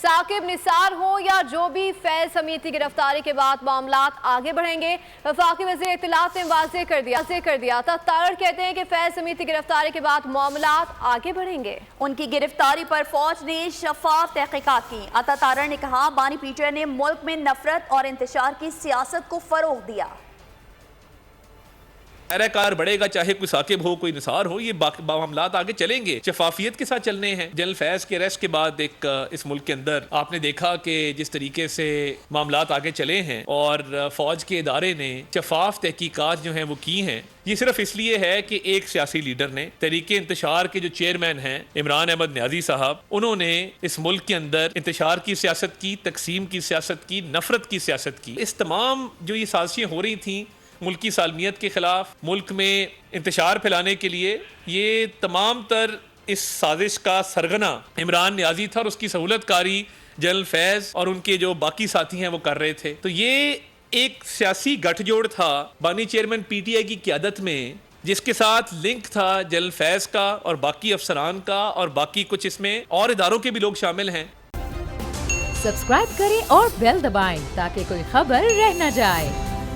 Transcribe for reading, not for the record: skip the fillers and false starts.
ثاقب نثار ہو یا جو بھی فیض حمید کی گرفتاری کے بعد معاملات آگے بڑھیں گے۔ وفاقی وزیر اطلاعات نے واضح کر دیا تھا۔ تارڑ کہتے ہیں کہ فیض حمید کی گرفتاری کے بعد معاملات آگے بڑھیں گے۔ ان کی گرفتاری پر فوج نے شفاف تحقیقات کی۔ عطا تارڑ نے کہا بانی پیٹر نے ملک میں نفرت اور انتشار کی سیاست کو فروغ دیا۔ دائرہ کار بڑھے گا، چاہے کوئی ثاقب ہو کوئی نثار ہو، یہ معاملات آگے چلیں گے، شفافیت کے ساتھ چلنے ہیں۔ جنرل فیض کے اریسٹ کے بعد ایک اس ملک کے اندر آپ نے دیکھا کہ جس طریقے سے معاملات آگے چلے ہیں اور فوج کے ادارے نے شفاف تحقیقات جو ہیں وہ کی ہیں، یہ صرف اس لیے ہے کہ ایک سیاسی لیڈر نے، تحریک انتشار کے جو چیئرمین ہیں عمران احمد نیازی صاحب، انہوں نے اس ملک کے اندر انتشار کی سیاست کی، تقسیم کی سیاست کی، نفرت کی سیاست کی۔ اس تمام جو یہ سازشیں ہو رہی تھیں ملکی سالمیت کے خلاف، ملک میں انتشار پھیلانے کے لیے، یہ تمام تر اس سازش کا سرغنہ عمران نیازی تھا اور اس کی سہولت کاری جنرل فیض اور ان کے جو باقی ساتھی ہیں وہ کر رہے تھے۔ تو یہ ایک سیاسی گٹھ جوڑ تھا بانی چیئرمین پی ٹی آئی کی قیادت میں، جس کے ساتھ لنک تھا جنرل فیض کا اور باقی افسران کا اور باقی کچھ اس میں اور اداروں کے بھی لوگ شامل ہیں۔ سبسکرائب کریں اور بیل دبائیں تاکہ کوئی خبر رہ نہ جائے۔